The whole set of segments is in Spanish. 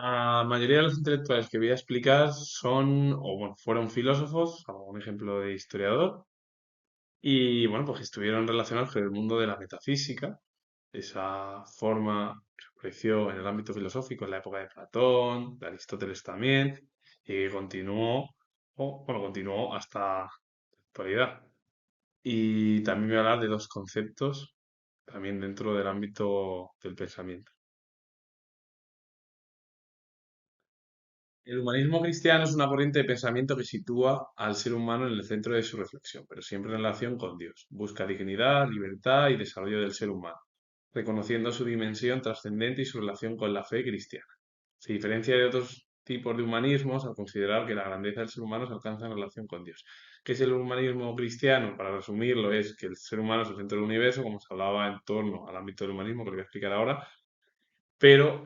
La mayoría de los intelectuales que voy a explicar son, o bueno, fueron filósofos, algún ejemplo de historiador, y bueno, pues que estuvieron relacionados con el mundo de la metafísica, esa forma que apareció en el ámbito filosófico en la época de Platón, de Aristóteles también, y que continuó, o bueno, continuó hasta la actualidad. Y también voy a hablar de dos conceptos también dentro del ámbito del pensamiento. El humanismo cristiano es una corriente de pensamiento que sitúa al ser humano en el centro de su reflexión, pero siempre en relación con Dios. Busca dignidad, libertad y desarrollo del ser humano, reconociendo su dimensión trascendente y su relación con la fe cristiana. Se diferencia de otros tipos de humanismos al considerar que la grandeza del ser humano se alcanza en relación con Dios. ¿Qué es el humanismo cristiano? Para resumirlo, es que el ser humano es el centro del universo, como se hablaba en torno al ámbito del humanismo, que lo voy a explicar ahora, pero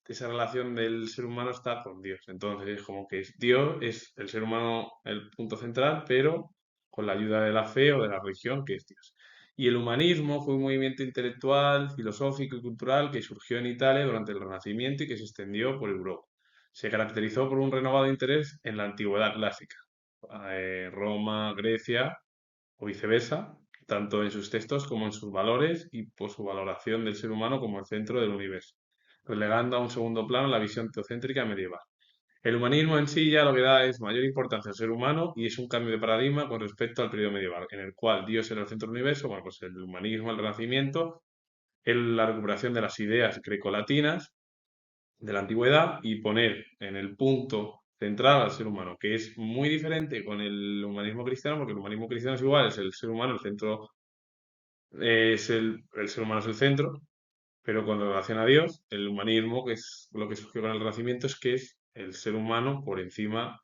esa relación del ser humano está con Dios. Entonces es como que Dios es el ser humano el punto central, pero con la ayuda de la fe o de la religión, que es Dios. Y el humanismo fue un movimiento intelectual, filosófico y cultural que surgió en Italia durante el Renacimiento y que se extendió por Europa. Se caracterizó por un renovado interés en la antigüedad clásica, Roma, Grecia o viceversa, tanto en sus textos como en sus valores y por su valoración del ser humano como el centro del universo, relegando a un segundo plano la visión teocéntrica medieval. El humanismo en sí ya lo que da es mayor importancia al ser humano y es un cambio de paradigma con respecto al periodo medieval, en el cual Dios era el centro del universo. Bueno, pues el humanismo, el renacimiento, la recuperación de las ideas grecolatinas de la antigüedad y poner en el punto central al ser humano, que es muy diferente con el humanismo cristiano, porque el humanismo cristiano es igual, es el ser humano el centro, el ser humano es el centro, pero con relación a Dios, el humanismo, que es lo que surgió con el Renacimiento, es que es el ser humano por encima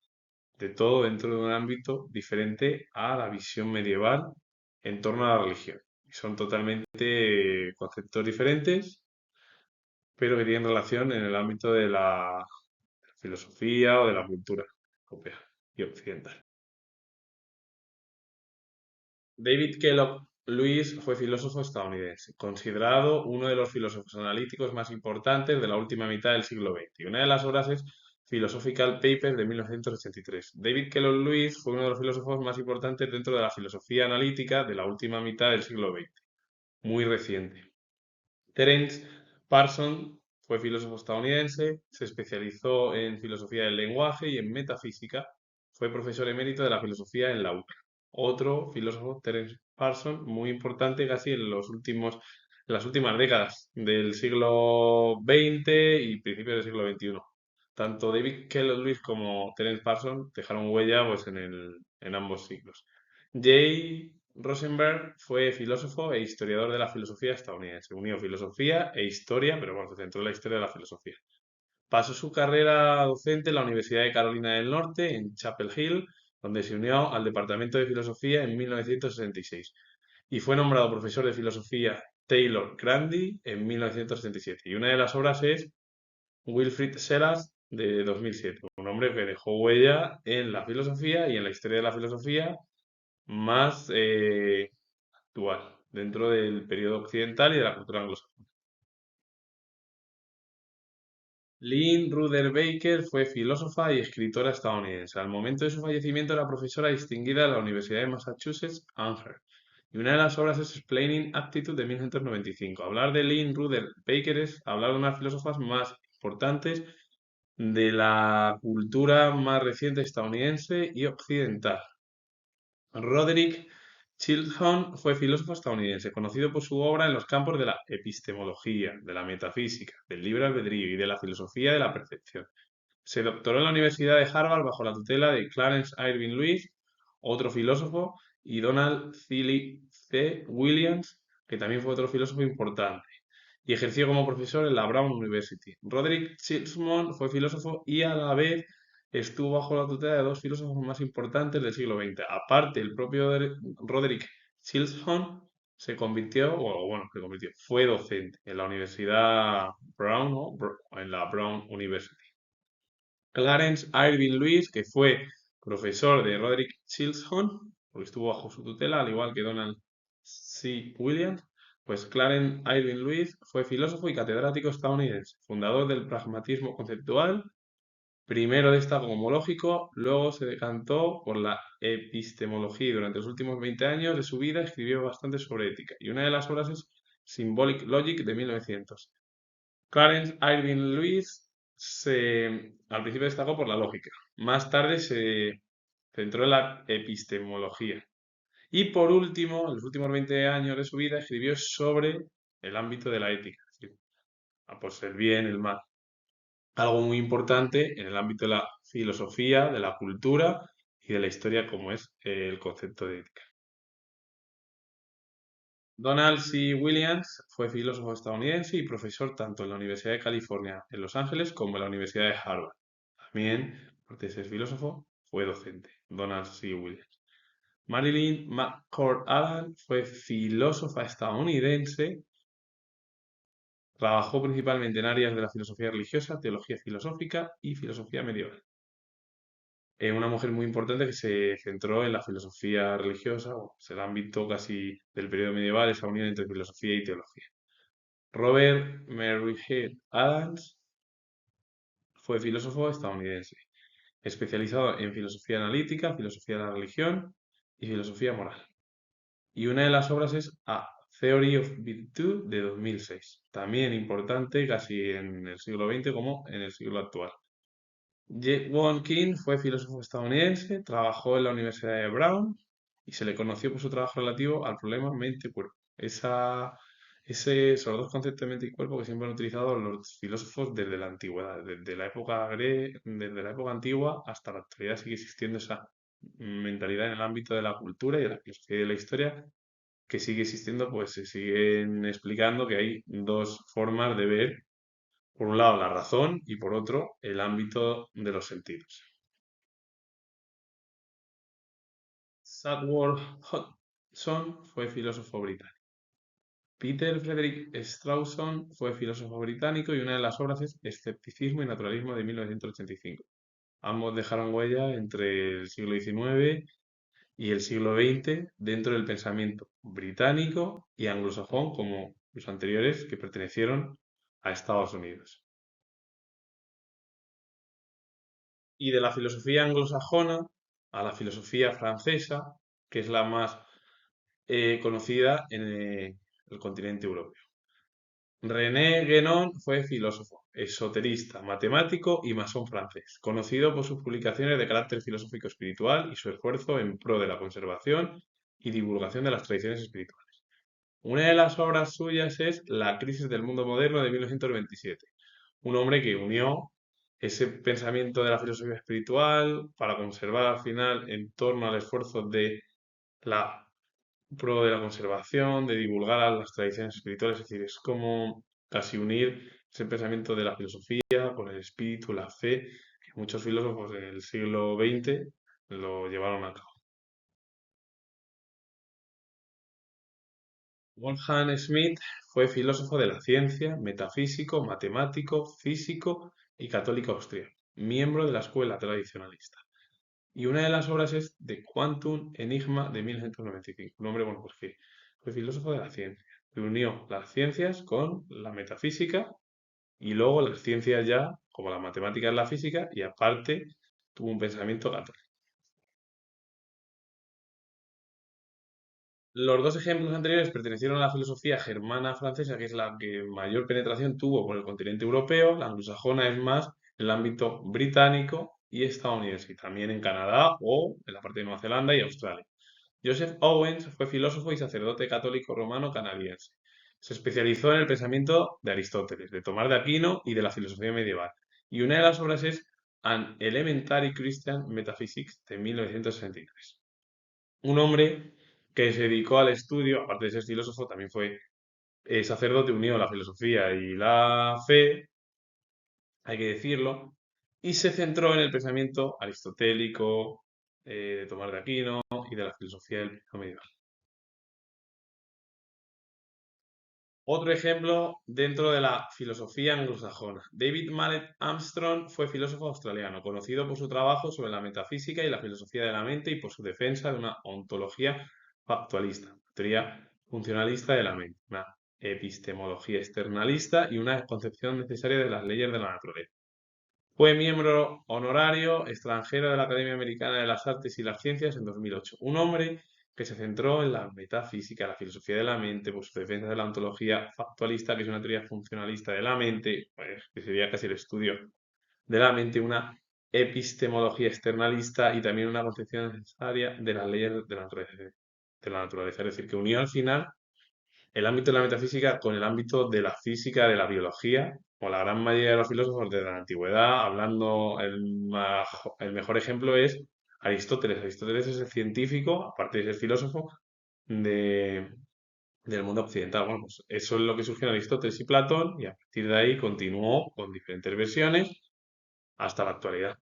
de todo dentro de un ámbito diferente a la visión medieval en torno a la religión. Y son totalmente conceptos diferentes, pero que tienen relación en el ámbito de la filosofía o de la cultura europea y occidental. David Kellogg Lewis fue filósofo estadounidense, considerado uno de los filósofos analíticos más importantes de la última mitad del siglo XX. Una de las obras es Philosophical Papers de 1983. David Kellogg Lewis fue uno de los filósofos más importantes dentro de la filosofía analítica de la última mitad del siglo XX, muy reciente. Terence Parson fue filósofo estadounidense, se especializó en filosofía del lenguaje y en metafísica. Fue profesor emérito de la filosofía en la UCLA. Otro filósofo, Terence Parson, muy importante casi en las últimas décadas del siglo XX y principios del siglo XXI. Tanto David Kellogg Lewis como Terence Parson dejaron huella pues, en ambos siglos. Jay Rosenberg fue filósofo e historiador de la filosofía estadounidense. Unió filosofía e historia, pero bueno, se centró en la historia de la filosofía. Pasó su carrera docente en la Universidad de Carolina del Norte, en Chapel Hill, donde se unió al Departamento de Filosofía en 1966 y fue nombrado profesor de filosofía Taylor Grandy en 1967. Y una de las obras es Wilfrid Sellars de 2007, un hombre que dejó huella en la filosofía y en la historia de la filosofía más actual, dentro del periodo occidental y de la cultura anglosajona. Lynn Ruther Baker fue filósofa y escritora estadounidense. Al momento de su fallecimiento era profesora distinguida de la Universidad de Massachusetts Amherst. Y una de las obras es Explaining Aptitude de 1995. Hablar de Lynn Ruther Baker es hablar de una de las filósofas más importantes de la cultura más reciente estadounidense y occidental. Roderick Chisholm fue filósofo estadounidense, conocido por su obra en los campos de la epistemología, de la metafísica, del libre albedrío y de la filosofía de la percepción. Se doctoró en la Universidad de Harvard bajo la tutela de Clarence Irving Lewis, otro filósofo, y Donald C. Williams, que también fue otro filósofo importante, y ejerció como profesor en la Brown University. Roderick Chisholm fue filósofo y a la vez estuvo bajo la tutela de dos filósofos más importantes del siglo XX. Aparte, el propio Roderick Chisholm fue docente en la Universidad Brown, ¿no? En la Brown University. Clarence Irving Lewis, que fue profesor de Roderick Chisholm, porque estuvo bajo su tutela, al igual que Donald C. Williams, Pues Clarence Irving Lewis fue filósofo y catedrático estadounidense, fundador del pragmatismo conceptual. Primero destacó como lógico, luego se decantó por la epistemología y durante los últimos 20 años de su vida escribió bastante sobre ética. Y una de las obras es Symbolic Logic de 1900. Clarence Irving Lewis al principio destacó por la lógica, más tarde se centró en la epistemología y por último, en los últimos 20 años de su vida, escribió sobre el ámbito de la ética, es decir, pues el bien, el mal. Algo muy importante en el ámbito de la filosofía, de la cultura y de la historia, como es el concepto de ética. Donald C. Williams fue filósofo estadounidense y profesor tanto en la Universidad de California en Los Ángeles como en la Universidad de Harvard. También, aparte de ser filósofo, fue docente. Donald C. Williams. Marilyn McCord Adam fue filósofa estadounidense. Trabajó principalmente en áreas de la filosofía religiosa, teología filosófica y filosofía medieval. Una mujer muy importante que se centró en la filosofía religiosa, o el ámbito casi del periodo medieval, esa unión entre filosofía y teología. Robert Merrihead Adams fue filósofo estadounidense, especializado en filosofía analítica, filosofía de la religión y filosofía moral. Y una de las obras es A Theory of Virtue de 2006, también importante casi en el siglo XX como en el siglo actual. Won King fue filósofo estadounidense, trabajó en la Universidad de Brown y se le conoció por su trabajo relativo al problema mente-cuerpo. Esos dos conceptos de mente y cuerpo que siempre han utilizado los filósofos desde la antigüedad, desde la época antigua hasta la actualidad sigue existiendo esa mentalidad en el ámbito de la cultura y de la filosofía y de la historia que sigue existiendo, pues se siguen explicando que hay dos formas de ver, por un lado la razón y por otro el ámbito de los sentidos. Sadworth Hodgson fue filósofo británico. Peter Frederick Strawson fue filósofo británico y una de las obras es Escepticismo y Naturalismo de 1985. Ambos dejaron huella entre el siglo XIX y el siglo XX dentro del pensamiento británico y anglosajón como los anteriores que pertenecieron a Estados Unidos. Y de la filosofía anglosajona a la filosofía francesa, que es la más conocida en el continente europeo. René Guénon fue filósofo, esoterista, matemático y masón francés, conocido por sus publicaciones de carácter filosófico espiritual y su esfuerzo en pro de la conservación y divulgación de las tradiciones espirituales. Una de las obras suyas es La crisis del mundo moderno de 1927, un hombre que unió ese pensamiento de la filosofía espiritual para conservar al final en torno al esfuerzo de la pro de la conservación, de divulgar las tradiciones espirituales, es decir, es como casi unir ese pensamiento de la filosofía con el espíritu, la fe, que muchos filósofos en el siglo XX lo llevaron a cabo. Wolfgang Schmidt fue filósofo de la ciencia, metafísico, matemático, físico y católico austríaco, miembro de la escuela tradicionalista. Y una de las obras es The Quantum Enigma de 1995. Un hombre, bueno, pues que fue filósofo de la ciencia, que unió las ciencias con la metafísica y luego las ciencias ya, como la matemática y la física, y aparte tuvo un pensamiento católico. Los dos ejemplos anteriores pertenecieron a la filosofía germana francesa, que es la que mayor penetración tuvo por el continente europeo. La anglosajona es más en el ámbito británico y estadounidense, y también en Canadá o en la parte de Nueva Zelanda y Australia. Joseph Owens fue filósofo y sacerdote católico romano canadiense. Se especializó en el pensamiento de Aristóteles, de Tomás de Aquino y de la filosofía medieval. Y una de las obras es An Elementary Christian Metaphysics de 1963. Un hombre que se dedicó al estudio, aparte de ser filósofo, también fue sacerdote, unió la filosofía y la fe, hay que decirlo, y se centró en el pensamiento aristotélico, de Tomás de Aquino y de la filosofía del periodo medieval. Otro ejemplo dentro de la filosofía anglosajona. David Mallet Armstrong fue filósofo australiano, conocido por su trabajo sobre la metafísica y la filosofía de la mente y por su defensa de una ontología factualista, teoría funcionalista de la mente, una epistemología externalista y una concepción necesaria de las leyes de la naturaleza. Fue miembro honorario extranjero de la Academia Americana de las Artes y las Ciencias en 2008. Un hombre que se centró en la metafísica, la filosofía de la mente, por su defensa de la ontología factualista, que es una teoría funcionalista de la mente, pues, que sería casi el estudio de la mente, una epistemología externalista y también una concepción necesaria de las leyes de la naturaleza. Es decir, que unió al final el ámbito de la metafísica con el ámbito de la física, de la biología, o la gran mayoría de los filósofos de la antigüedad, hablando, el mejor ejemplo es Aristóteles. Aristóteles es el científico, aparte de ser filósofo, de, del mundo occidental. Bueno, pues eso es lo que surgió en Aristóteles y Platón, y a partir de ahí continuó con diferentes versiones hasta la actualidad.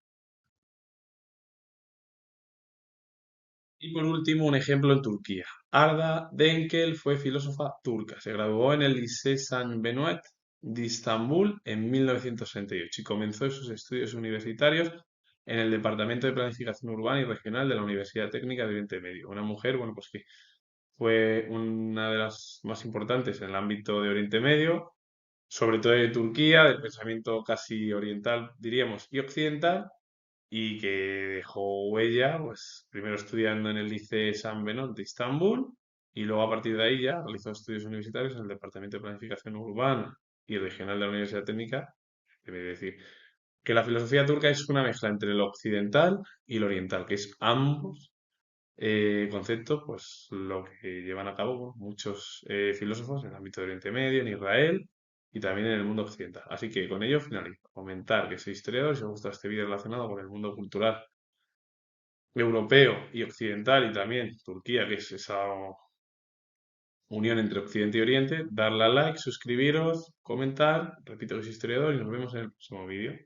Y por último, un ejemplo en Turquía. Arda Denkel fue filósofa turca. Se graduó en el Lycée Saint-Benoît de Estambul en 1968 y ocho y comenzó sus estudios universitarios en el Departamento de Planificación Urbana y Regional de la Universidad Técnica de Oriente Medio. Una mujer, bueno, pues que fue una de las más importantes en el ámbito de Oriente Medio, sobre todo de Turquía, del pensamiento casi oriental, diríamos, y occidental, y que dejó huella, pues primero estudiando en el Liceo San Benot de Estambul y luego a partir de ahí ya realizó estudios universitarios en el Departamento de Planificación Urbana y Regional de la Universidad Técnica. Debe decir que la filosofía turca es una mezcla entre lo occidental y lo oriental, que es ambos conceptos, pues lo que llevan a cabo bueno, muchos filósofos en el ámbito de Oriente Medio, en Israel y también en el mundo occidental. Así que con ello finalizo. Comentar que soy historiador y si os gusta este vídeo relacionado con el mundo cultural europeo y occidental y también Turquía, que es esa unión entre Occidente y Oriente, darle a like, suscribiros, comentar, repito que soy historiador y nos vemos en el próximo vídeo.